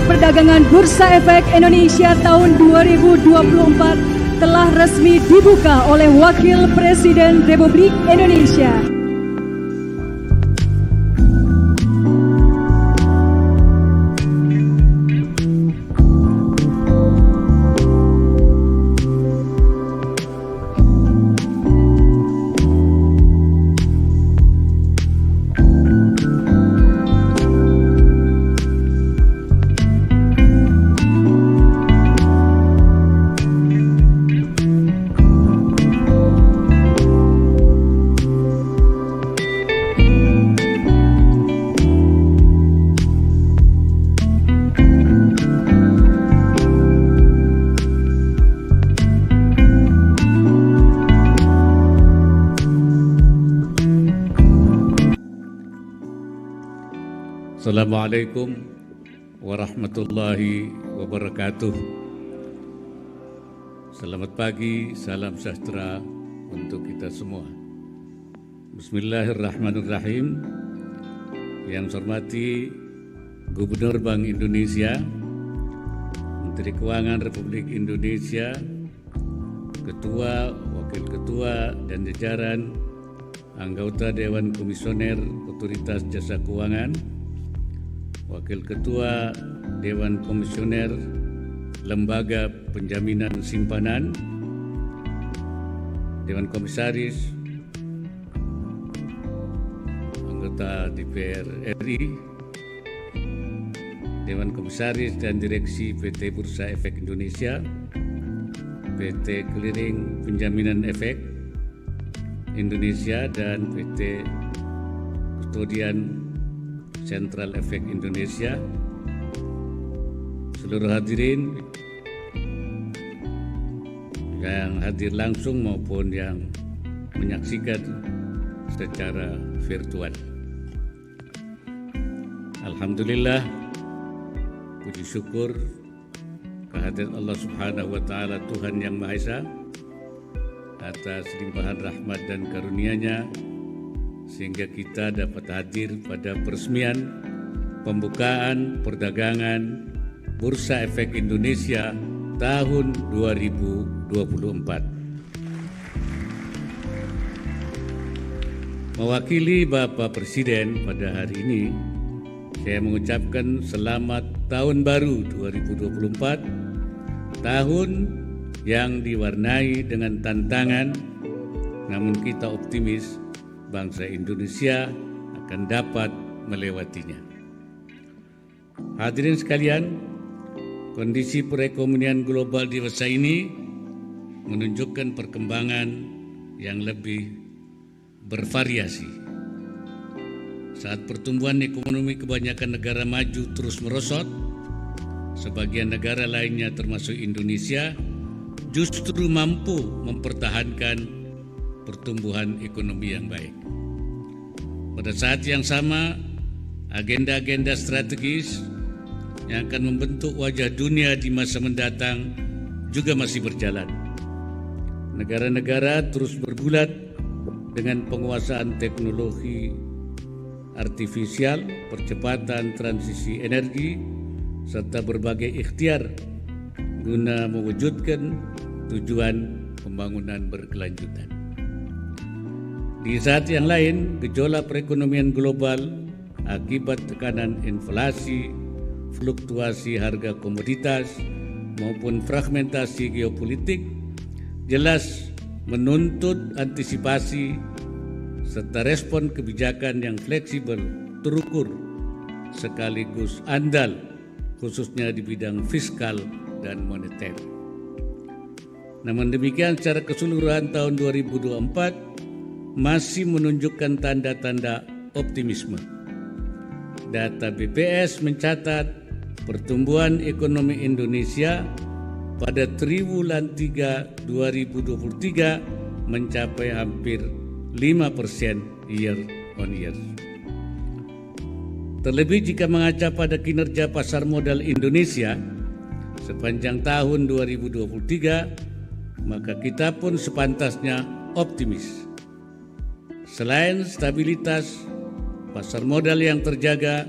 Perdagangan Bursa Efek Indonesia tahun 2024 telah resmi dibuka oleh Wakil Presiden Republik Indonesia. Assalamualaikum warahmatullahi wabarakatuh. Selamat pagi, salam sejahtera untuk kita semua. Bismillahirrahmanirrahim. Yang saya hormati Gubernur Bank Indonesia, Menteri Keuangan Republik Indonesia, Ketua, Wakil Ketua, dan jajaran anggota Dewan Komisioner Otoritas Jasa Keuangan, Wakil Ketua Dewan Komisioner Lembaga Penjaminan Simpanan, Dewan Komisaris, anggota DPR RI, Dewan Komisaris dan Direksi PT Bursa Efek Indonesia, PT Clearing Penjaminan Efek Indonesia, dan PT Kustodian Sentral Efek Indonesia, seluruh hadirin yang hadir langsung maupun yang menyaksikan secara virtual. Alhamdulillah, puji syukur kehadirat Allah Subhanahu wa Ta'ala, Tuhan Yang Maha Esa, atas limpahan rahmat dan karunia-Nya sehingga kita dapat hadir pada peresmian pembukaan perdagangan Bursa Efek Indonesia tahun 2024. Mewakili Bapak Presiden pada hari ini, saya mengucapkan selamat tahun baru 2024, tahun yang diwarnai dengan tantangan, namun kita optimis bangsa Indonesia akan dapat melewatinya. Hadirin sekalian, kondisi perekonomian global di masa ini menunjukkan perkembangan yang lebih bervariasi. Saat pertumbuhan ekonomi kebanyakan negara maju terus merosot, sebagian negara lainnya termasuk Indonesia justru mampu mempertahankan pertumbuhan ekonomi yang baik. Pada saat yang sama, agenda-agenda strategis yang akan membentuk wajah dunia di masa mendatang juga masih berjalan. Negara-negara terus bergulat dengan penguasaan teknologi artifisial, percepatan transisi energi, serta berbagai ikhtiar guna mewujudkan tujuan pembangunan berkelanjutan. Di saat yang lain, gejolak perekonomian global akibat tekanan inflasi, fluktuasi harga komoditas, maupun fragmentasi geopolitik jelas menuntut antisipasi serta respon kebijakan yang fleksibel, terukur, sekaligus andal, khususnya di bidang fiskal dan moneter. Namun demikian, secara keseluruhan tahun 2024 masih menunjukkan tanda-tanda optimisme. Data BPS mencatat pertumbuhan ekonomi Indonesia pada triwulan 3 2023 mencapai hampir 5% year on year. Terlebih jika mengaca pada kinerja pasar modal Indonesia sepanjang tahun 2023, maka kita pun sepantasnya optimis. Selain stabilitas pasar modal yang terjaga,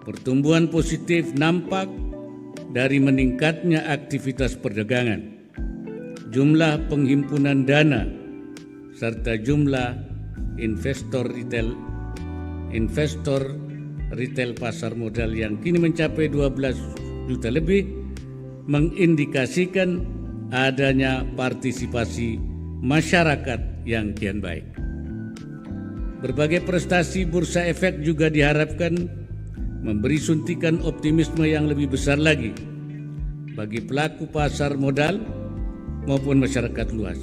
Pertumbuhan positif nampak dari meningkatnya aktivitas perdagangan, jumlah penghimpunan dana, serta jumlah investor retail pasar modal yang kini mencapai 12 juta lebih, mengindikasikan adanya partisipasi masyarakat yang kian baik. Berbagai prestasi Bursa Efek juga diharapkan memberi suntikan optimisme yang lebih besar lagi bagi pelaku pasar modal maupun masyarakat luas.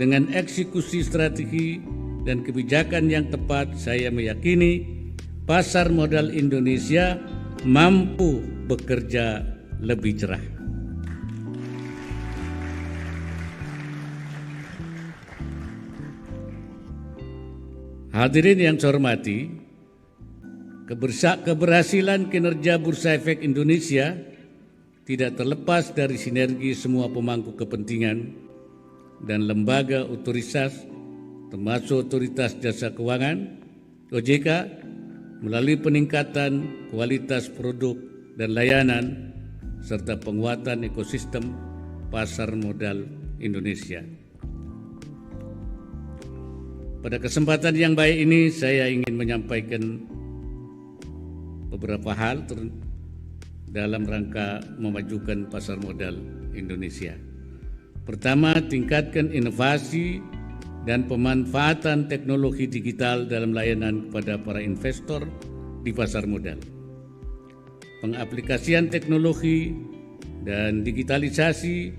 Dengan eksekusi strategi dan kebijakan yang tepat, saya meyakini pasar modal Indonesia mampu bekerja lebih cerah. Hadirin yang saya hormati, keberhasilan kinerja Bursa Efek Indonesia tidak terlepas dari sinergi semua pemangku kepentingan dan lembaga otoritas, termasuk Otoritas Jasa Keuangan (OJK), melalui peningkatan kualitas produk dan layanan serta penguatan ekosistem pasar modal Indonesia. Pada kesempatan yang baik ini, saya ingin menyampaikan beberapa hal dalam rangka memajukan pasar modal Indonesia. Pertama, tingkatkan inovasi dan pemanfaatan teknologi digital dalam layanan kepada para investor di pasar modal. Pengaplikasian teknologi dan digitalisasi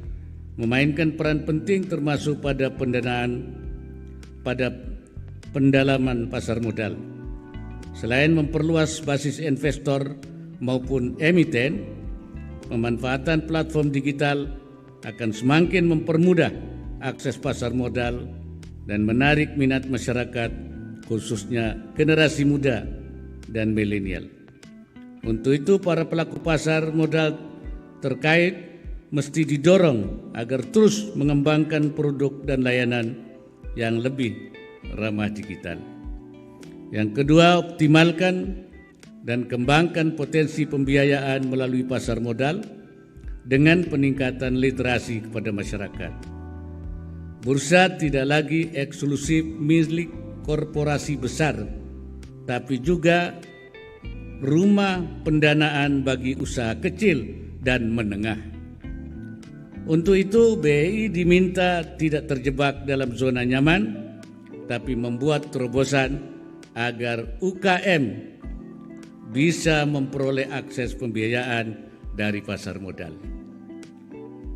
memainkan peran penting termasuk pada pendalaman pasar modal. Selain memperluas basis investor maupun emiten, pemanfaatan platform digital akan semakin mempermudah akses pasar modal dan menarik minat masyarakat, khususnya generasi muda dan milenial. Untuk itu, para pelaku pasar modal terkait mesti didorong agar terus mengembangkan produk dan layanan yang lebih ramah digital. Yang kedua, optimalkan dan kembangkan potensi pembiayaan melalui pasar modal dengan peningkatan literasi kepada masyarakat. Bursa tidak lagi eksklusif milik korporasi besar, tapi juga rumah pendanaan bagi usaha kecil dan menengah. Untuk itu, BEI diminta tidak terjebak dalam zona nyaman, tapi membuat terobosan agar UKM bisa memperoleh akses pembiayaan dari pasar modal.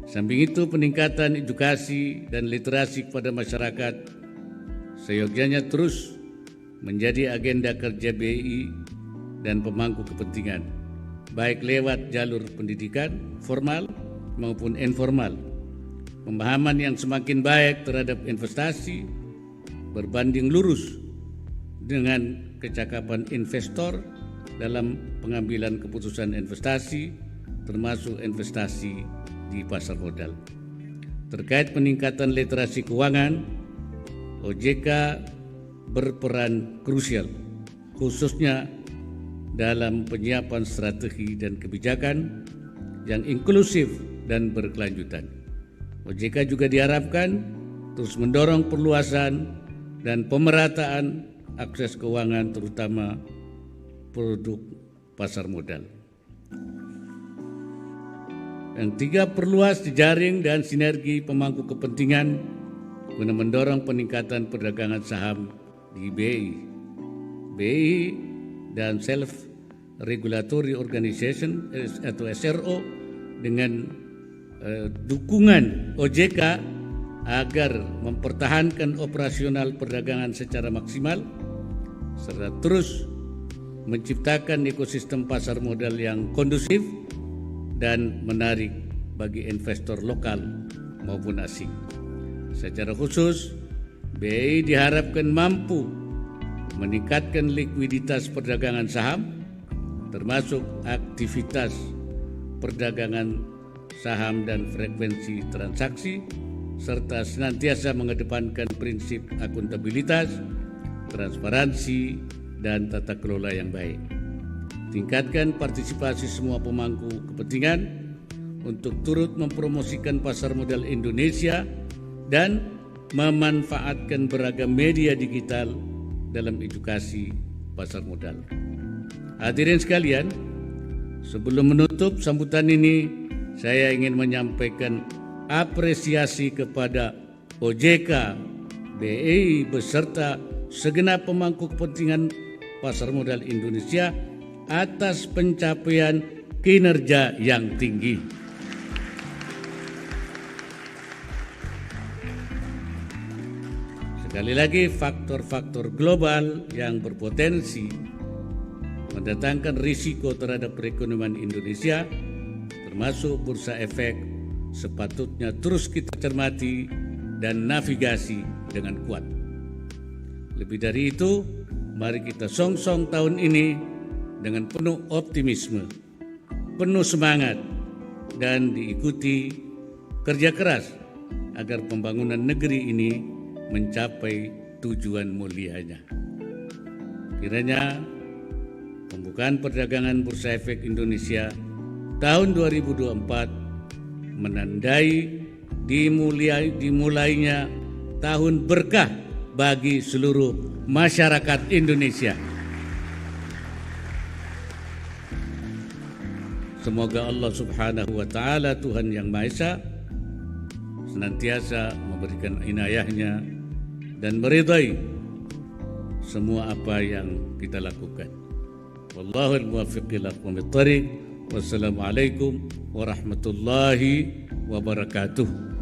Samping itu, peningkatan edukasi dan literasi kepada masyarakat seyogyanya terus menjadi agenda kerja BEI dan pemangku kepentingan, baik lewat jalur pendidikan formal maupun informal. Pemahaman yang semakin baik terhadap investasi berbanding lurus dengan kecakapan investor dalam pengambilan keputusan investasi, termasuk investasi di pasar modal. Terkait peningkatan literasi keuangan, OJK berperan krusial, khususnya dalam penyiapan strategi dan kebijakan yang inklusif dan berkelanjutan. OJK juga diharapkan terus mendorong perluasan dan pemerataan akses keuangan, terutama produk pasar modal. Yang tiga, perluas jejaring dan sinergi pemangku kepentingan guna mendorong peningkatan perdagangan saham di BEI. BEI dan Self Regulatory Organization atau SRO dengan dukungan OJK agar mempertahankan operasional perdagangan secara maksimal serta terus menciptakan ekosistem pasar modal yang kondusif dan menarik bagi investor lokal maupun asing. Secara khusus, BEI diharapkan mampu meningkatkan likuiditas perdagangan saham, termasuk aktivitas perdagangan saham dan frekuensi transaksi, serta senantiasa mengedepankan prinsip akuntabilitas, transparansi, dan tata kelola yang baik. tingkatkan partisipasi semua pemangku kepentingan untuk turut mempromosikan pasar modal Indonesia dan memanfaatkan beragam media digital dalam edukasi pasar modal. Hadirin sekalian, sebelum menutup sambutan ini, saya ingin menyampaikan apresiasi kepada OJK, BEI beserta segenap pemangku kepentingan pasar modal Indonesia atas pencapaian kinerja yang tinggi. Sekali lagi, faktor-faktor global yang berpotensi mendatangkan risiko terhadap perekonomian Indonesia, termasuk bursa efek, sepatutnya terus kita cermati dan navigasi dengan kuat. Lebih dari itu, mari kita songsong tahun ini dengan penuh optimisme, penuh semangat, dan diikuti kerja keras agar pembangunan negeri ini mencapai tujuan mulianya. Kiranya pembukaan perdagangan Bursa Efek Indonesia tahun 2024 menandai dimulainya tahun berkah bagi seluruh masyarakat Indonesia. Semoga Allah Subhanahu wa Ta'ala, Tuhan yang Maha Esa, senantiasa memberikan inayahnya dan meridai semua apa yang kita lakukan. Wallahul muwaffiq ila aqwamit thariq. Wassalamualaikum warahmatullahi wabarakatuh.